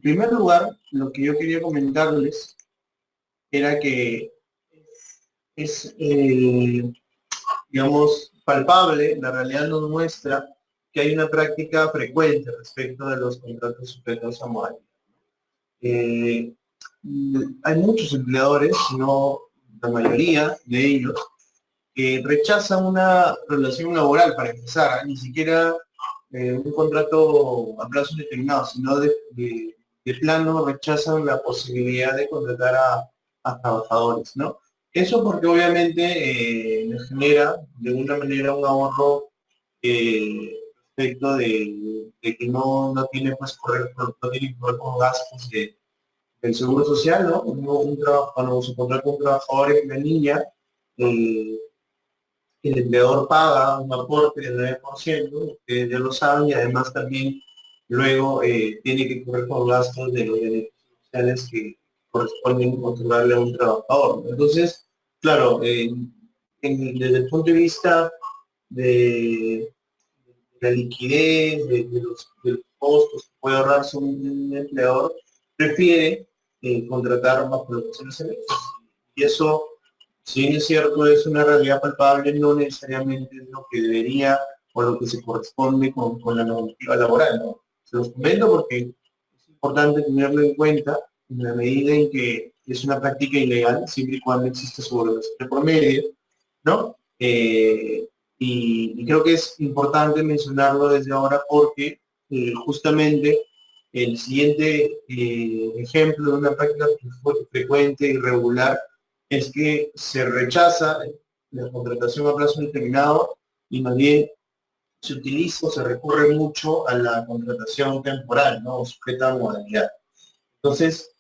primer lugar, lo que yo quería comentarles era que es, digamos, palpable, la realidad nos muestra que hay una práctica frecuente respecto de los contratos sujetos a modalidad. Eh, Hay muchos empleadores, no la mayoría de ellos, que rechazan una relación laboral para empezar, ni siquiera un contrato a plazo indeterminado, sino de plano rechazan la posibilidad de contratar a trabajadores, ¿no? Eso porque obviamente les genera de alguna manera un ahorro respecto de que no tiene pues no tiene que correr con gastos del seguro social, ¿no? Cuando se contrata un trabajador en planilla, eh, el empleador paga un aporte del 9%, ustedes ya lo saben, y además también luego tiene que cubrir con gastos de los beneficios sociales que corresponden otorgarle a un trabajador. Entonces, claro, desde el punto de vista de la liquidez, de los costos que puede ahorrarse un empleador, prefiere contratar bajo lo que se les servicios. Y eso, si bien es cierto, es una realidad palpable, no necesariamente es lo que debería o lo que se corresponde con la normativa laboral, ¿no? Se los comento porque es importante tenerlo en cuenta en la medida en que es una práctica ilegal, siempre y cuando existe subordinación de por medio, ¿no? Y creo que es importante mencionarlo desde ahora porque justamente el siguiente ejemplo de una práctica frecuente y regular es que se rechaza la contratación a plazo determinado y más bien se utiliza o se recurre mucho a la contratación temporal, ¿no? Sujeta a modalidad. Entonces,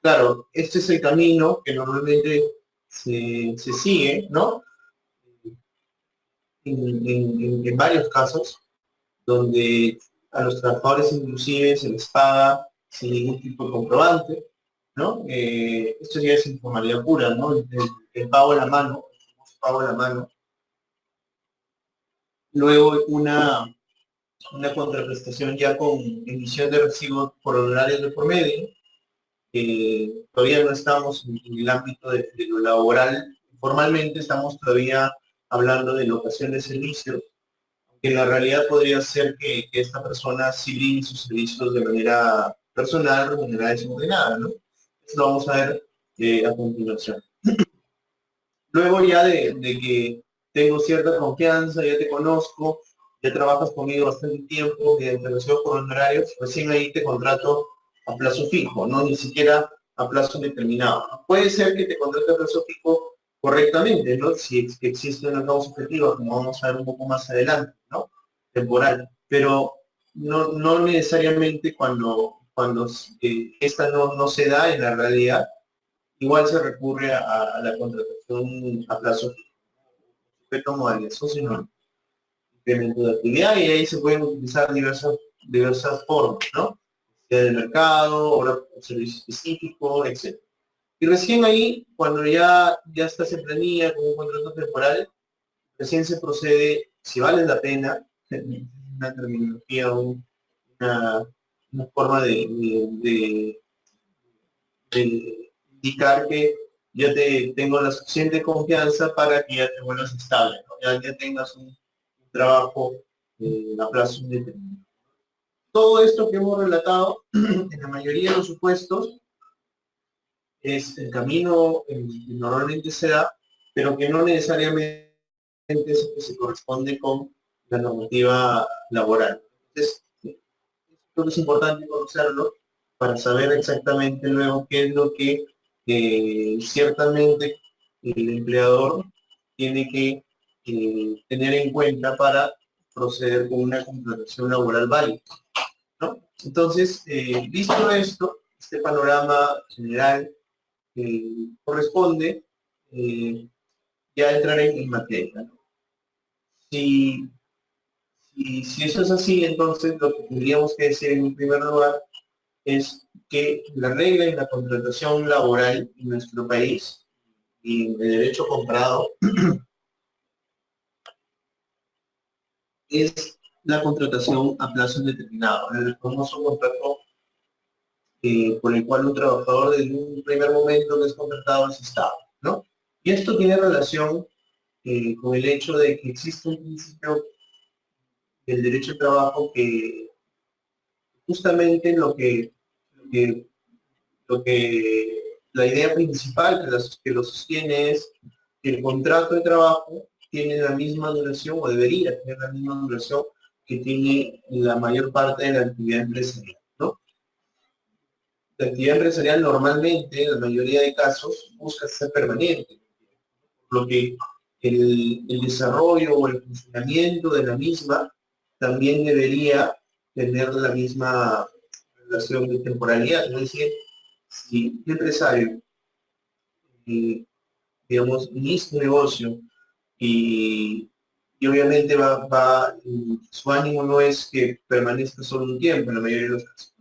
claro, este es el camino que normalmente se sigue, ¿no? En varios casos, donde a los trabajadores inclusive se les paga sin ningún tipo de comprobante, ¿no? Esto ya es informalidad pura, ¿no? El pago a la mano, el pago a la mano. Luego una contraprestación ya con emisión de recibos por honorarios de por medio. Todavía no estamos en el ámbito de lo laboral. Formalmente estamos todavía hablando de locación de servicios, que en la realidad podría ser que esta persona sí brinde sus servicios de manera personal, de manera desordenada, ¿no? Eso lo vamos a ver a continuación. Luego ya de que tengo cierta confianza, ya te conozco, ya trabajas conmigo bastante tiempo, de relación por honorarios, recién ahí te contrato a plazo fijo, no ni siquiera a plazo determinado. Puede ser que te contrate a plazo fijo correctamente, ¿no? Si existe una causa objetiva, como vamos a ver un poco más adelante, ¿no? Temporal. Pero no necesariamente cuando esta no se da en la realidad, igual se recurre a la contratación a plazo sujeto a modalidad socio, incremento de actividad, y ahí se pueden utilizar diversas formas, ¿no? Sea de mercado, hora por servicio específico, etc. Y recién ahí, cuando ya estás en planilla con un contrato temporal, recién se procede, si vale la pena, una terminología, una, una forma de indicar que ya te tengo la suficiente confianza para que ya te vuelvas estable, ¿no? Ya tengas un trabajo a plazo indeterminado. Todo esto que hemos relatado, en la mayoría de los supuestos, es el camino que normalmente se da, pero que no necesariamente es el que se corresponde con la normativa laboral. Entonces, creo que es importante conocerlo para saber exactamente luego qué es lo que ciertamente el empleador tiene que tener en cuenta para proceder con una contratación laboral válida, ¿no? Entonces, visto esto, este panorama general corresponde ya entrar en materia, ¿no? Si, si eso es así, entonces lo que tendríamos que decir en primer lugar es que la regla en la contratación laboral en nuestro país y en el derecho comparado es la contratación a plazo indeterminado, el famoso contrato por el cual un trabajador desde un primer momento que es contratado es estable, ¿no? Y esto tiene relación con el hecho de que existe un principio del derecho al trabajo que justamente lo que, lo que la idea principal que lo sostiene es que el contrato de trabajo tiene la misma duración o debería tener la misma duración que tiene la mayor parte de la actividad empresarial, ¿no? La actividad empresarial normalmente, en la mayoría de casos, busca ser permanente, por lo que el desarrollo o el funcionamiento de la misma también debería tener la misma relación de temporalidad. Es decir, si un empresario, digamos, inicia un negocio y obviamente su ánimo no es que permanezca solo un tiempo en la mayoría de los casos,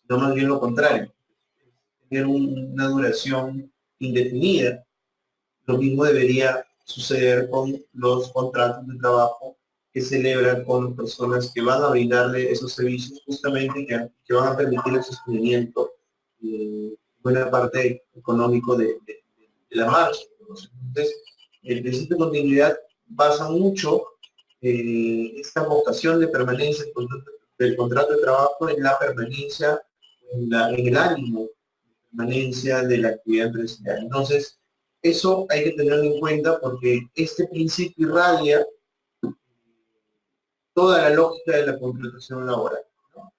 sino más bien lo contrario, tener una duración indefinida. Lo mismo debería suceder con los contratos de trabajo que celebran con personas que van a brindarle esos servicios justamente que van a permitir el sostenimiento buena parte económico de la marcha. Entonces, el principio de continuidad basa mucho esta vocación de permanencia del contrato de trabajo en la permanencia, en el ánimo de permanencia de la actividad empresarial. Entonces, eso hay que tenerlo en cuenta porque este principio irradia toda la lógica de la contratación laboral, ¿no?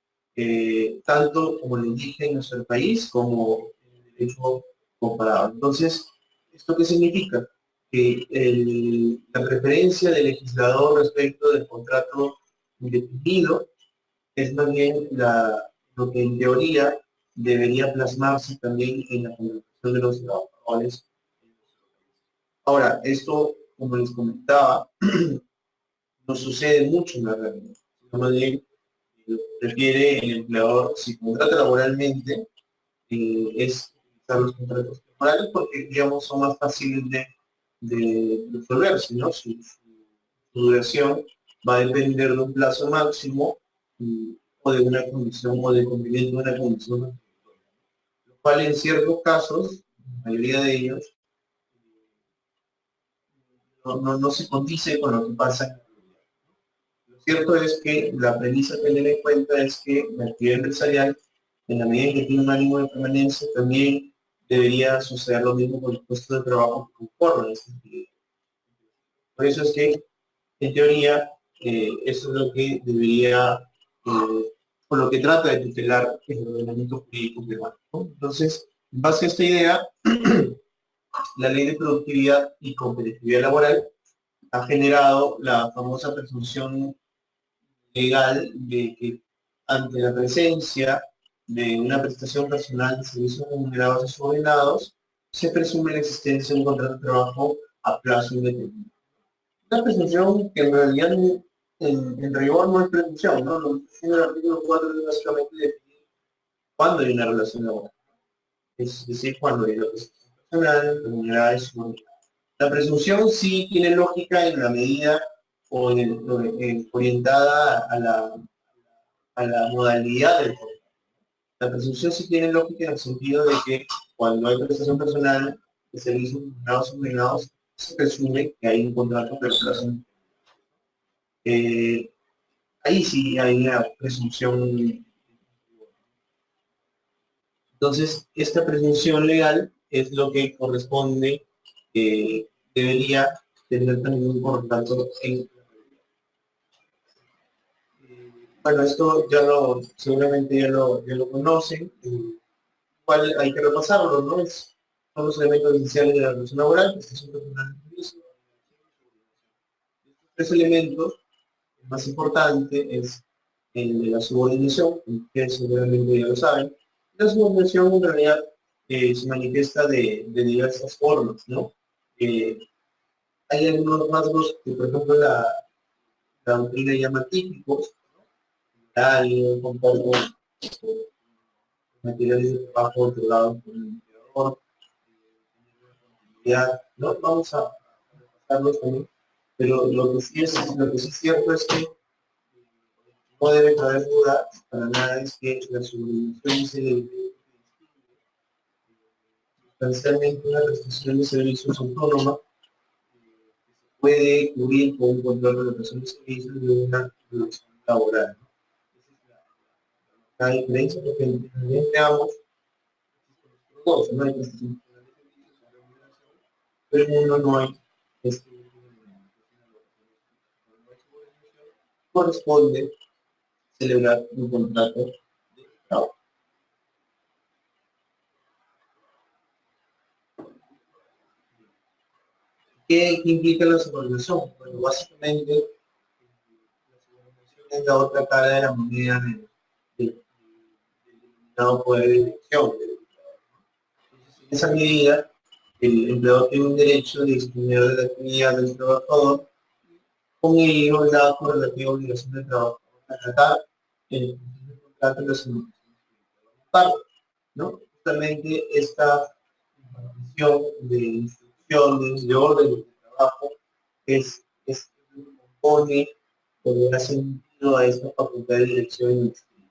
Tanto como lo dije en nuestro país como en el derecho comparado. Entonces, ¿esto qué significa? Que la preferencia del legislador respecto del contrato indefinido es más bien lo que en teoría debería plasmarse también en la contratación de los trabajadores. Ahora, esto, como les comentaba, no sucede mucho en la realidad. Más bien, requiere el empleador, si contrata laboralmente, es utilizar los contratos temporales porque, digamos, son más fáciles de resolverse, ¿no? Su duración va a depender de un plazo máximo o de una condición o de cumplimiento de una condición, lo cual en ciertos casos, la mayoría de ellos, no se condice con lo que pasa en la realidad. Lo cierto es que la premisa que tener en cuenta es que la actividad empresarial, en la medida en que tiene un ánimo de permanencia, también debería suceder lo mismo con los puestos de trabajo que conforman esta actividad. Por eso es que, en teoría, eso es lo que debería, o lo que trata de tutelar el ordenamiento jurídico peruano, ¿no? Entonces, en base a esta idea, la ley de productividad y competitividad laboral ha generado la famosa presunción legal de que ante la presencia de una prestación personal de servicios remunerados y subordinados, se presume la existencia de un contrato de trabajo a plazo indefinido. Una presunción que en realidad en rigor no es presunción, ¿no? Lo que tiene el artículo 4 es básicamente definir cuándo hay una relación laboral. Es decir, cuando hay una prestación personal remunerada y subordinada. La presunción sí tiene lógica en la medida o orientada a la modalidad del contrato. La presunción sí tiene lógica en el sentido de que cuando hay prestación personal de servicios remunerados o subordinados, se presume que hay un contrato de relación. Ahí sí hay una presunción. Entonces, esta presunción legal es lo que corresponde, debería tener también un contrato en. Bueno, esto seguramente ya lo conocen, cual hay que repasarlo, ¿no? Son los elementos esenciales de la relación laboral, prestación personal de servicio. Estos tres elementos, el más importante es el de la subordinación, que seguramente ya lo saben. La subordinación en realidad se manifiesta de diversas formas, ¿no? Hay algunos rasgos que, por ejemplo, la doctrina llama típicos, contar con materiales de trabajo otorgados por el empleador, no vamos a repasarlos también, pero lo que sí es cierto es que no debe caber duda para nada es que la subordinación se debe sustancialmente una prestación de servicios autónoma puede cubrir con un control de la prestación de servicios de una relación laboral, ¿no? Esa es la diferencia, porque entre ambos, todos, no hay prestación de servicios, pero en uno no hay este, corresponde celebrar un contrato de trabajo. ¿Qué implica la subordinación? Bueno, básicamente, la subordinación es la otra cara de la moneda del denominado poder de dirección. En esa medida, el empleador tiene un derecho de disponer de la actividad del trabajador, con ello la correlativa obligación del trabajador a tratar el contrato de las obligaciones, ¿no? Justamente esta impartición de instrucciones, de orden de trabajo, es lo que compone o le da sentido a esta facultad de dirección y administración.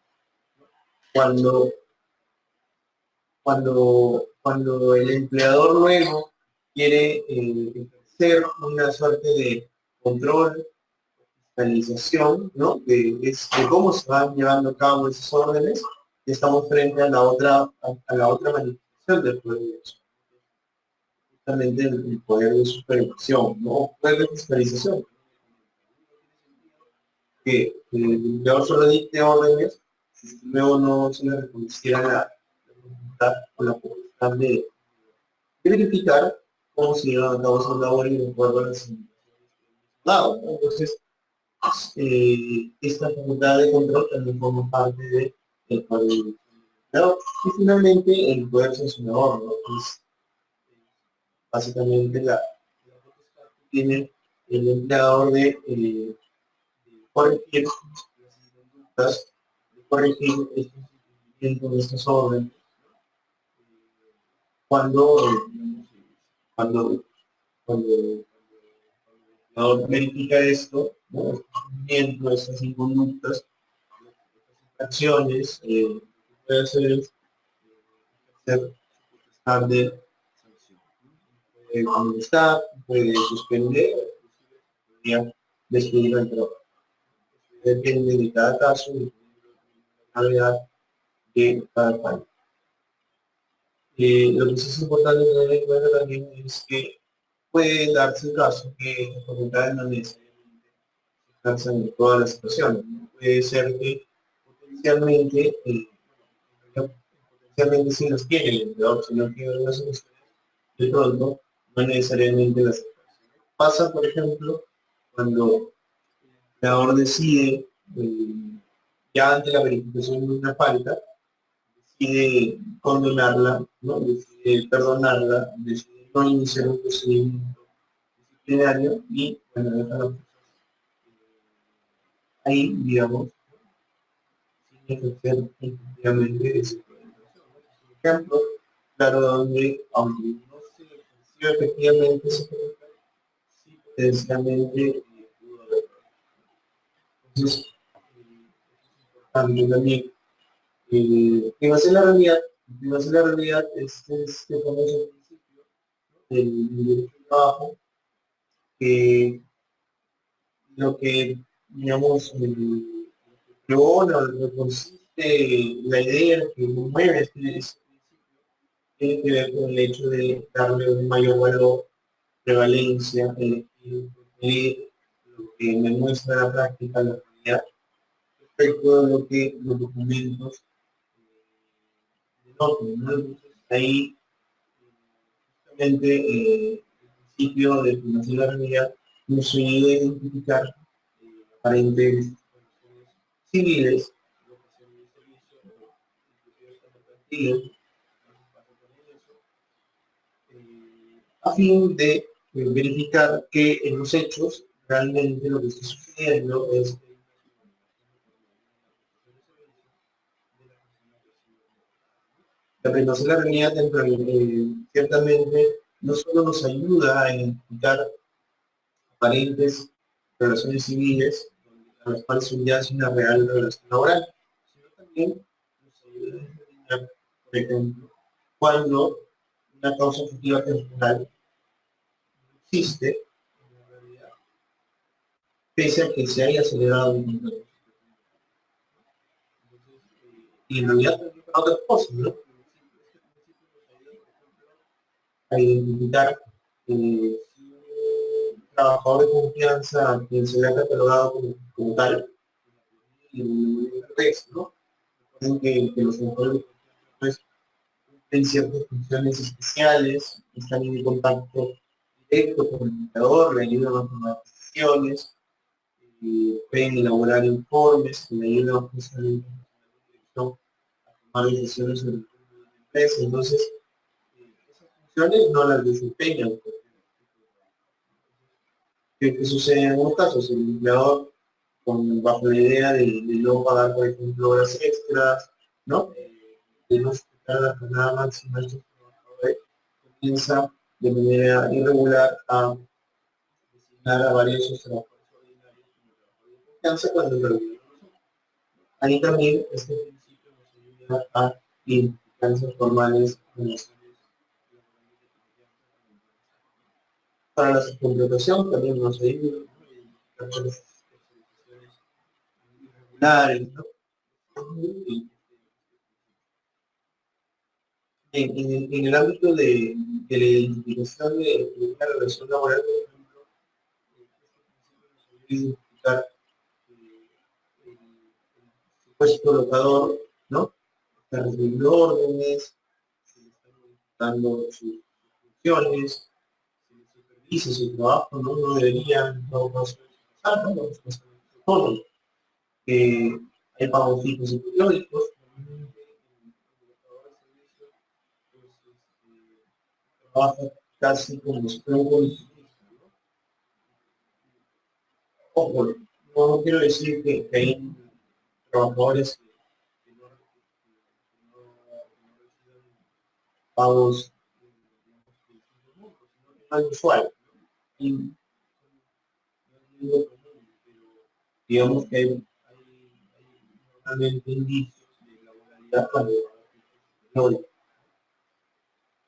Cuando, cuando el empleador luego quiere ejercer una suerte de control, fiscalización, ¿no? De cómo se van llevando a cabo esos órdenes, estamos frente a la otra manifestación del poder de dirección, justamente el poder de supervisión, ¿no? Poder de fiscalización, que el empleador solo dicte órdenes si luego no se le reconociera la voluntad o la potestad de verificar cómo se llevan a cabo esos labores de acuerdo a las indicaciones dadas, ¿no? Entonces, esta facultad de control también forma parte del poder del empleador. Y finalmente, el poder sancionador, ¿no? Es básicamente la potestad que tiene el empleador de corregir las conductas, de corregir estos incumplimientos de estas órdenes, cuando, cuando, cuando el empleador verifica esto, ¿no? Estos incumplimientos, estas inconductas, estas infracciones, lo que puede hacer es hacer su potestad de sanción. Puede amonestar, puede suspender, podría despedir al trabajo. Depende de cada caso, de la gravedad de cada país. Lo que sí es importante tener en cuenta también es que puede darse el caso que las facultades no necesariamente se ejerzan en todas las situaciones, ¿no? Puede ser que potencialmente, potencialmente sí los tiene el empleador, si no tiene las soluciones, de pronto no necesariamente las ejerce. Pasa, por ejemplo, cuando el empleador decide, ya ante la verificación de una falta, decide condonarla, ¿no? Decide perdonarla, decide no iniciar un procedimiento disciplinario y, bueno, deja las cosas ahí, digamos, sin ejercer efectivamente ese poder. Por ejemplo, claro, donde, aunque no se ejerció efectivamente ese poder, sí potencialmente pudo haber. Entonces, es importante también que va a ser la realidad, que va a ser la realidad este famoso principio del derecho al trabajo, que lo que, digamos, lo que consiste, la idea que mueve este principio, tiene que ver con el hecho de darle un mayor valor, prevalencia, de lo que me muestra la práctica, la realidad, respecto de lo que los documentos denotan, ¿no? Entonces, ahí, justamente, el principio de primacia de la realidad nos ayuda a identificar aparentes civiles, vocación de servicio, inclusive hasta mercantiles, a fin de verificar que en los hechos realmente lo que está sucediendo es la presentación de la realidad ciertamente no solo nos ayuda a identificar aparentes relaciones civiles, a las cuales subyace una real relación laboral, sino también nos ayuda a determinar, por ejemplo, cuando una causa objetiva temporal no existe en la realidad, pese a que se haya acelerado un montón. Y en realidad también para otras cosas, ¿no? A identificar si un trabajador de confianza quien se le ha catalogado como tal, y el resto, ¿no? Que los trabajadores de confianza pues, cumplen ciertas funciones especiales, están en contacto directo con el empleador, le ayudan a tomar decisiones, pueden elaborar informes, que le ayudan justamente a tomar decisiones sobre el futuro de la empresa. Entonces, esas funciones no las desempeñan. ¿Qué sucede en algunos casos? El empleador, bajo la idea de no pagar, por ejemplo, horas extras, ¿no? De no respetar la jornada máxima de los trabajadores, comienza de manera irregular a designar a varios trabajadores ordinarios como trabajadores de confianza cuando en realidad no son. Ahí también este principio nos ayuda a identificar esas formales relaciones para la subcontratación, también nos ayuda a identificar las especializaciones irregulares, ¿no? En el ámbito de la identificación de una relación laboral, por ejemplo, identificar el supuesto locador, ¿no? Está recibiendo órdenes, se le están modificando sus funciones, se le supervisa su trabajo, ¿no? No debería, no pasar, ¿no? Todo. Hay pagos fijos y periódicos, trabaja casi como si fuera un comisionista, ¿no? Ojo, no quiero decir que hay trabajadores que no reciben pagos al usuario, ¿no? Y no es lo común, pero digamos que hay normalmente indicios de laboralidad cuando no.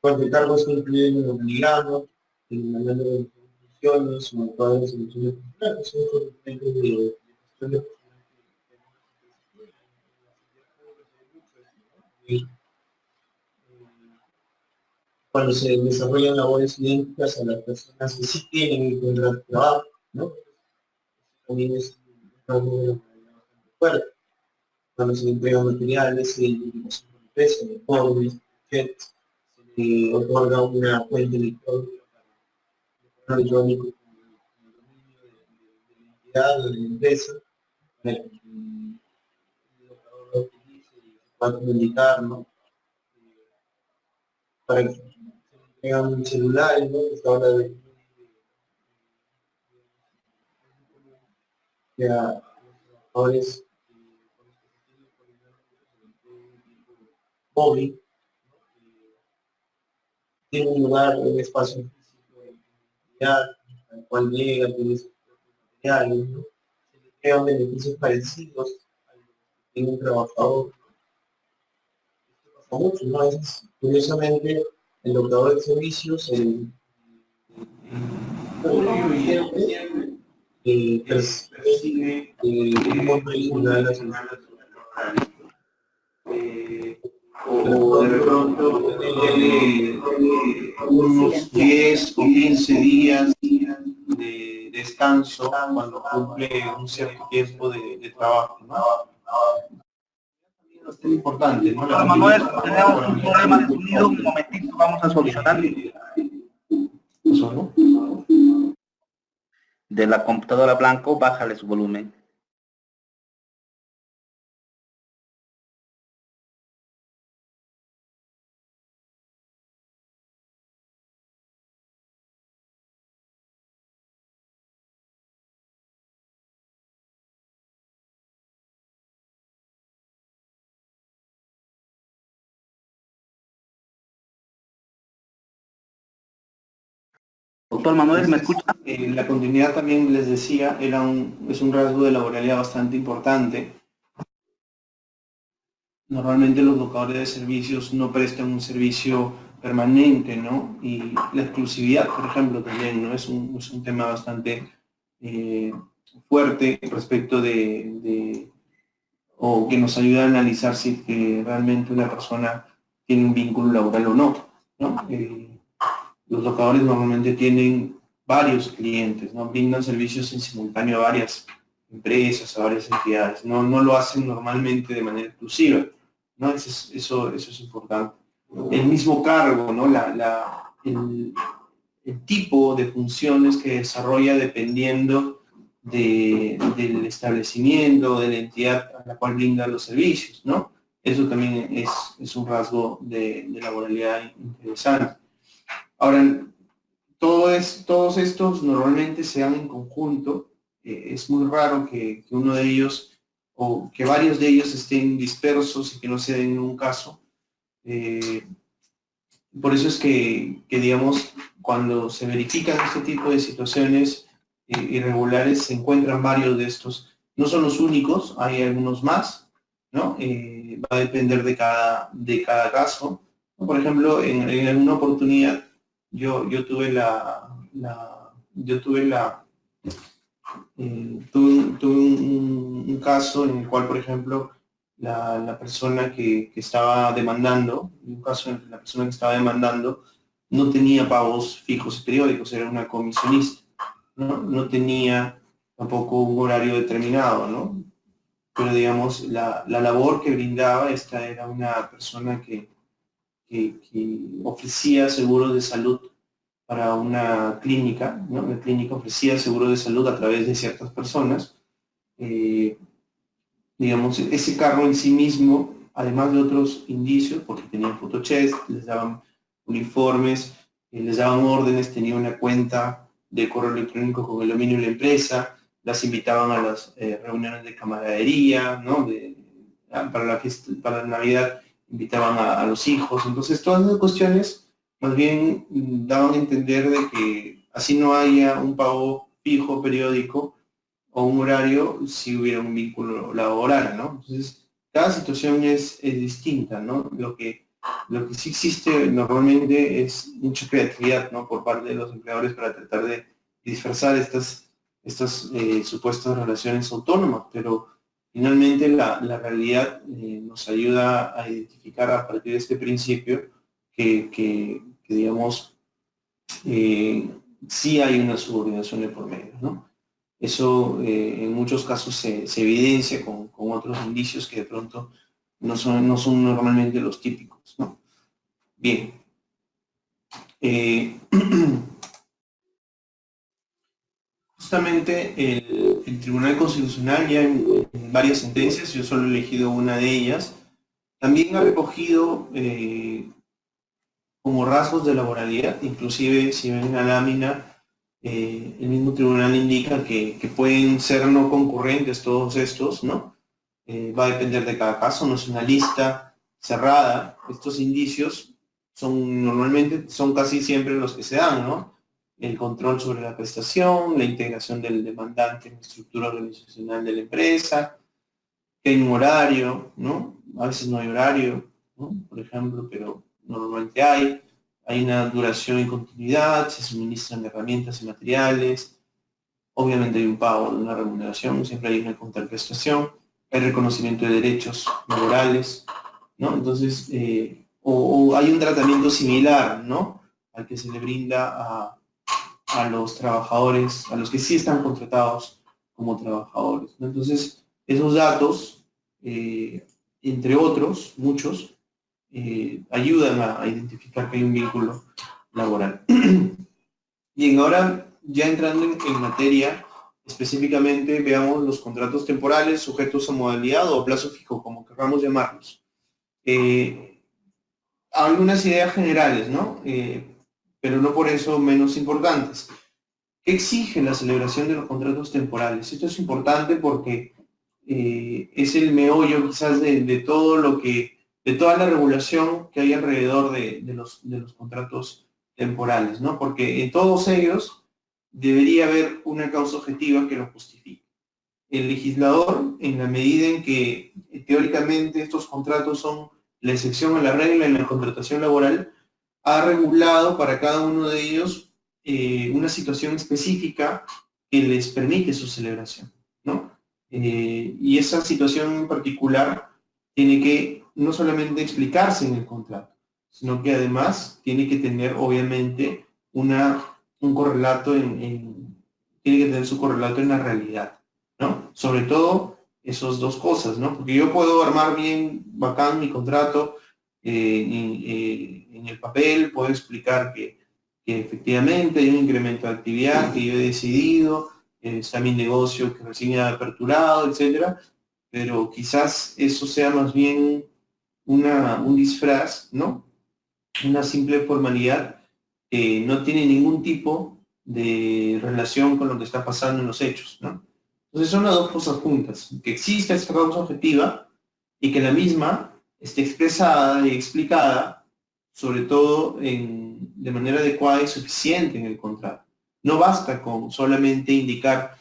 Cuando cargos que incluyen el organigrama, el manual de funciones, o el cuadro de selección de personal, son ejemplos de gestión de personal que y, cuando se desarrollan labores idénticas a las personas que sí tienen el contrato de trabajo, ¿no? También es un rasgo de la moralidad bastante fuerte. Cuando se le entregan materiales, identificación de empresa, informes, checks, se le otorga una cuenta electrónica para electrónico con el dominio de la entidad o de la empresa, para que el operador lo utilice y se pueda comunicar, ¿no? Para que se le entregan un celular, ¿no? Que se habla de que a los trabajadores con los que se tiene coordinado un equipo móvil, ¿no? Tiene un lugar, un espacio físico de comunidad, al cual llega, tiene sus propios materiales, ¿no? Se le crean beneficios parecidos a los que tiene un trabajador. Esto pasa mucho, ¿no? A veces, curiosamente, el operador de servicios, uno siempre percibe un monto adicional a sus o de pronto tiene unos 10 o 15 días de descanso cuando cumple un cierto tiempo de trabajo, ¿no? Es importante, ¿no? Hola Manuel, tenemos un problema de sonido, un momentito, vamos a solucionarlo. Eso, ¿no? De la computadora blanco, bájale su volumen. Doctor Manuel, ¿me escucha? La continuidad también les decía, es un rasgo de laboralidad bastante importante. Normalmente los locadores de servicios no prestan un servicio permanente, ¿no? Y la exclusividad, por ejemplo, también, ¿no? Es un tema bastante fuerte respecto o que nos ayuda a analizar si es que realmente una persona tiene un vínculo laboral o no, ¿no? Los locadores normalmente tienen varios clientes, ¿no? Brindan servicios en simultáneo a varias empresas, a varias entidades. No lo hacen normalmente de manera exclusiva, ¿no? Eso es importante. El mismo cargo, ¿no? El tipo de funciones que desarrolla dependiendo del establecimiento, de la entidad a la cual brinda los servicios, ¿no? Eso también es un rasgo de laboralidad interesante. Ahora, todos estos normalmente se dan en conjunto. Es muy raro que uno de ellos o que varios de ellos estén dispersos y que no se den en un caso. Por eso es digamos, cuando se verifican este tipo de situaciones irregulares, se encuentran varios de estos. No son los únicos, hay algunos más, ¿no? Va a depender de cada caso. Por ejemplo, en alguna oportunidad yo tuve tuve un caso en el cual, por ejemplo, la persona que estaba demandando, en un caso en el que la persona que estaba demandando no tenía pagos fijos y periódicos, era una comisionista, ¿no? No tenía tampoco un horario determinado, ¿no? Pero digamos, la labor que brindaba, esta era una persona que ofrecía seguros de salud para una clínica, ¿no? La clínica ofrecía seguro de salud a través de ciertas personas. Digamos, ese carro en sí mismo, además de otros indicios, porque tenían photochecks, les daban uniformes, les daban órdenes, tenía una cuenta de correo electrónico con el dominio de la empresa, las invitaban a las reuniones de camaradería, ¿no? Para la fiesta, para la Navidad invitaban a los hijos. Entonces, todas esas cuestiones más bien daban a entender de que así no haya un pago fijo periódico o un horario, si hubiera un vínculo laboral, ¿no? Entonces, cada situación es distinta, ¿no? Lo que sí existe normalmente es mucha creatividad, ¿no? Por parte de los empleadores para tratar de disfrazar estas supuestas relaciones autónomas, pero finalmente la realidad nos ayuda a identificar a partir de este principio que digamos, sí hay una subordinación de por medio, ¿no? Eso en muchos casos se evidencia con otros indicios que de pronto no son normalmente los típicos, ¿no? Bien. Justamente el Tribunal Constitucional ya en varias sentencias, yo solo he elegido una de ellas, también ha recogido como rasgos de laboralidad, inclusive si ven la lámina, el mismo tribunal indica que pueden ser no concurrentes todos estos, ¿no? Va a depender de cada caso, no es una lista cerrada. Estos indicios normalmente son casi siempre los que se dan, ¿no? El control sobre la prestación, la integración del demandante en la estructura organizacional de la empresa, que hay un horario, ¿no? A veces no hay horario, ¿no? Por ejemplo, pero normalmente hay una duración y continuidad, se suministran herramientas y materiales, obviamente hay un pago de una remuneración, siempre hay una contraprestación, hay reconocimiento de derechos laborales, ¿no? Entonces, o hay un tratamiento similar, ¿no? Al que se le brinda a los trabajadores, a los que sí están contratados como trabajadores, ¿no? Entonces, esos datos, entre otros, muchos, ayudan a identificar que hay un vínculo laboral. Bien, ahora ya entrando en materia, específicamente veamos los contratos temporales sujetos a modalidad o a plazo fijo, como queramos llamarlos. Algunas ideas generales, ¿no? Pero no por eso menos importantes. ¿Qué exige la celebración de los contratos temporales? Esto es importante porque es el meollo quizás de todo de toda la regulación que hay alrededor de los contratos temporales, ¿no? Porque en todos ellos debería haber una causa objetiva que lo justifique. El legislador, en la medida en que teóricamente estos contratos son la excepción a la regla en la contratación laboral, ha regulado para cada uno de ellos una situación específica que les permite su celebración, ¿no? Y esa situación en particular tiene que no solamente explicarse en el contrato, sino que además tiene que tener obviamente un correlato tiene que tener su correlato en la realidad, ¿no? Sobre todo esas dos cosas, ¿no? Porque yo puedo armar bien, bacán mi contrato en el papel, puedo explicar que efectivamente hay un incremento de actividad que yo he decidido, está mi negocio que recién ha aperturado, etcétera, pero quizás eso sea más bien un disfraz, ¿no? Una simple formalidad que no tiene ningún tipo de relación con lo que está pasando en los hechos, ¿no? Entonces son las dos cosas juntas, que exista esta causa objetiva y que la misma esté expresada y explicada, sobre todo de manera adecuada y suficiente en el contrato. No basta con solamente indicar,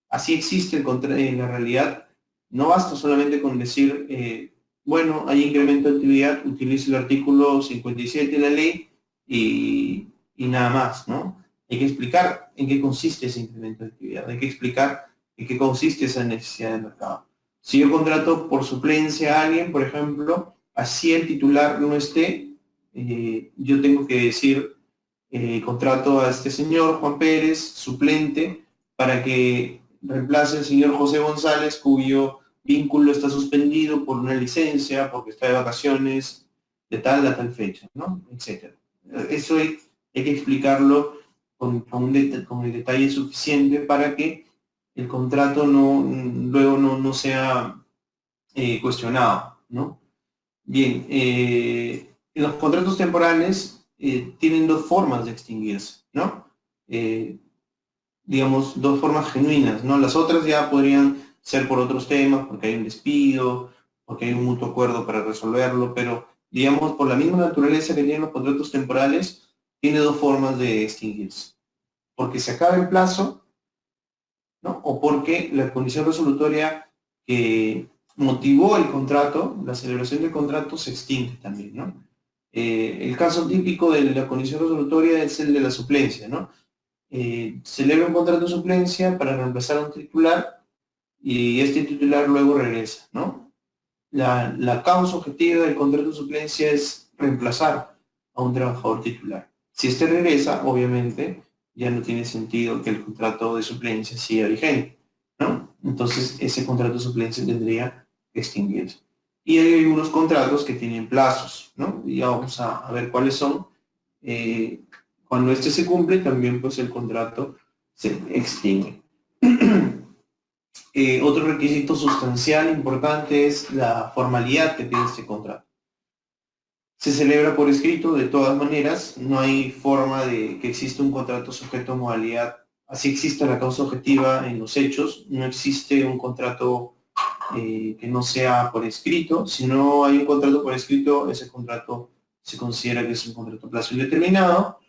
así existe en la realidad, no basta solamente con decir, bueno, hay incremento de actividad, utilice el artículo 57 de la ley y nada más, ¿no? Hay que explicar en qué consiste ese incremento de actividad, hay que explicar en qué consiste esa necesidad de mercado. Si yo contrato por suplencia a alguien, por ejemplo, así el titular no esté, yo tengo que decir, contrato a este señor, Juan Pérez, suplente, para que reemplace al señor José González, cuyo vínculo está suspendido por una licencia, porque está de vacaciones, de tal a tal fecha, ¿no? Etcétera. Eso hay que explicarlo con el detalle suficiente para que el contrato luego no sea cuestionado, ¿no? Bien, los contratos temporales tienen dos formas de extinguirse, ¿no? Digamos, dos formas genuinas, ¿no? Las otras ya podrían ser por otros temas, porque hay un despido, porque hay un mutuo acuerdo para resolverlo, pero, digamos, por la misma naturaleza que tienen los contratos temporales, tiene dos formas de extinguirse. Porque se acaba el plazo, ¿no? O porque la condición resolutoria que motivó el contrato, la celebración del contrato, se extingue también, ¿no? El caso típico de la condición resolutoria es el de la suplencia, ¿no? Celebra un contrato de suplencia para reemplazar a un titular y este titular luego regresa, ¿no? La causa objetiva del contrato de suplencia es reemplazar a un trabajador titular. Si este regresa, obviamente, ya no tiene sentido que el contrato de suplencia siga vigente, ¿no? Entonces, ese contrato de suplencia tendría que extinguirse. Y hay algunos contratos que tienen plazos, ¿no? Y vamos a ver cuáles son. Cuando este se cumple, también pues el contrato se extingue. Otro requisito sustancial importante es la formalidad que tiene este contrato. Se celebra por escrito, de todas maneras, no hay forma de que exista un contrato sujeto a modalidad. Así existe la causa objetiva en los hechos, no existe un contrato que no sea por escrito. Si no hay un contrato por escrito, ese contrato se considera que es un contrato a plazo indeterminado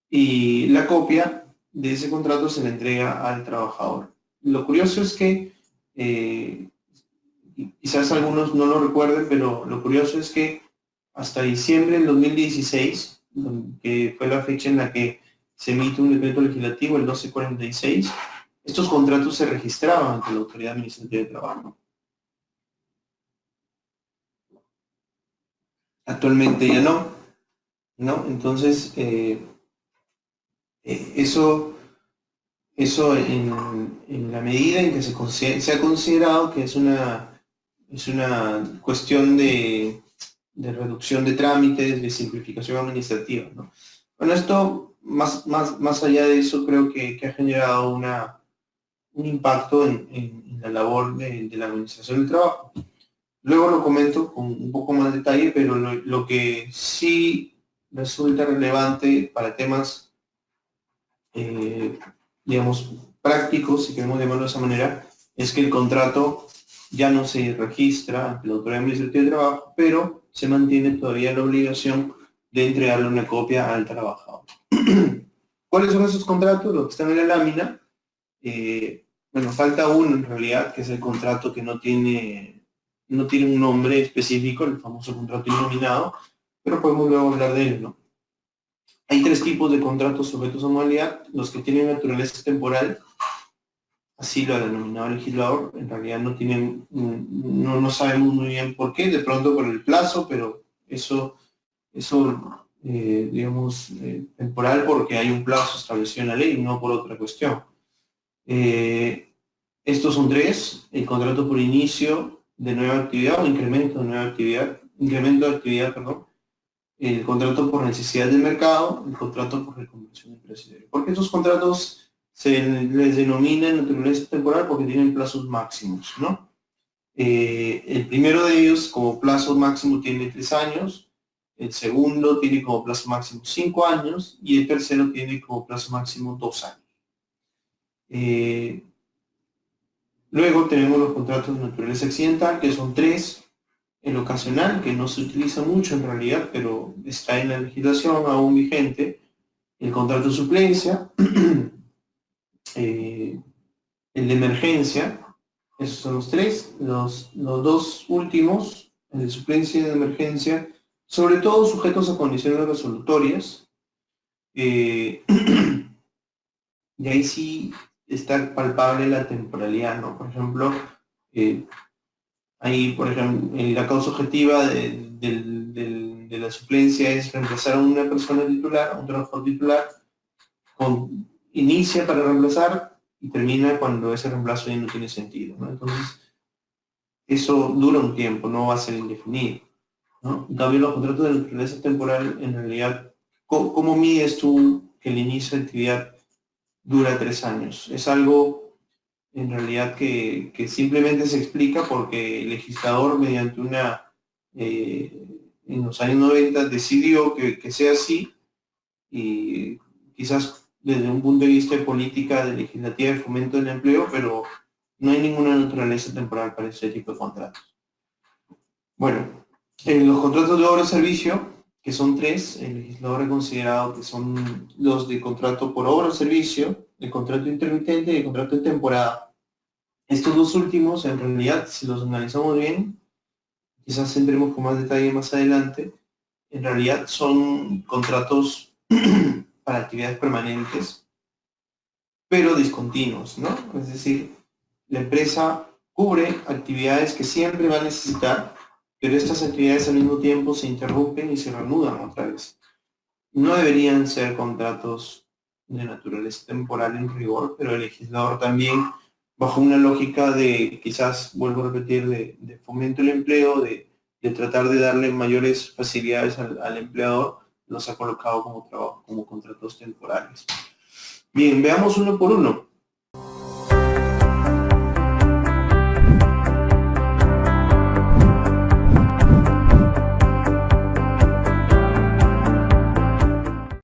y la copia de ese contrato se le entrega al trabajador. Lo curioso es que, quizás algunos no lo recuerden, pero lo curioso es que hasta diciembre del 2016, que fue la fecha en la que se emite un decreto legislativo, el 1246, estos contratos se registraban ante la Autoridad Administrativa de Trabajo. Actualmente ya no, ¿no? Entonces, eso en la medida en que se ha considerado que es una cuestión de reducción de trámites, de simplificación administrativa, ¿no? Bueno, esto, más allá de eso, creo que ha generado un impacto en la labor de la Administración del Trabajo. Luego lo comento con un poco más de detalle, pero lo que sí resulta relevante para temas digamos, prácticos, si queremos llamarlo de esa manera, es que el contrato ya no se registra ante la Autoridad Administrativa de Trabajo, pero se mantiene todavía la obligación de entregarle una copia al trabajador. ¿Cuáles son esos contratos? Los que están en la lámina. Bueno, falta uno en realidad, que es el contrato que no tiene un nombre específico, el famoso contrato innominado, pero podemos luego hablar de él, ¿no? Hay tres tipos de contratos sujetos a modalidad: los que tienen naturaleza temporal, así lo ha denominado el legislador. En realidad no tienen, no sabemos muy bien por qué, de pronto por el plazo, pero eso digamos, temporal, porque hay un plazo establecido en la ley, no por otra cuestión. Estos son tres: el contrato por inicio de nueva actividad o incremento de nueva actividad, incremento de actividad, perdón, el contrato por necesidad del mercado, el contrato por reconversión empresarial. ¿Por qué estos contratos se les denomina naturaleza temporal? Porque tienen plazos máximos, ¿no? El primero de ellos, como plazo máximo, tiene 3 años, el segundo tiene como plazo máximo 5 años y el tercero tiene como plazo máximo 2 años. Luego tenemos los contratos de naturaleza accidental, que son 3. El ocasional, que no se utiliza mucho en realidad, pero está en la legislación aún vigente. El contrato de suplencia, el de emergencia. Esos son los 3. Los 2 últimos, el de suplencia y de emergencia, sobre todo sujetos a condiciones resolutorias. Y ahí sí está palpable la temporalidad, ¿no? Por ejemplo, ahí, por ejemplo, la causa objetiva de la suplencia es reemplazar a una persona titular, a un trabajador titular, inicia para reemplazar y termina cuando ese reemplazo ya no tiene sentido, ¿no? Entonces, eso dura un tiempo, no va a ser indefinido, ¿no? En cambio, los contratos de naturaleza temporal, en realidad, ¿cómo mides tú que el inicio de actividad dura 3 años? Es algo, en realidad, que simplemente se explica porque el legislador, mediante en los años 90, decidió que sea así, y quizás desde un punto de vista de política, de legislativa, de fomento del empleo, pero no hay ninguna naturaleza temporal para ese tipo de contratos. Bueno, en los contratos de obra o servicio, que son 3, el legislador ha considerado que son los de contrato por obra o servicio, el contrato intermitente y el contrato de temporada. Estos 2 últimos, en realidad, si los analizamos bien, quizás entremos con más detalle más adelante, en realidad son contratos para actividades permanentes, pero discontinuos, ¿no? Es decir, la empresa cubre actividades que siempre va a necesitar, pero estas actividades al mismo tiempo se interrumpen y se reanudan otra vez. No deberían ser contratos de naturaleza temporal en rigor, pero el legislador también, bajo una lógica de, quizás, vuelvo a repetir, de fomento del empleo, de tratar de darle mayores facilidades al empleador, los ha colocado como contratos temporales. Bien, veamos uno por uno.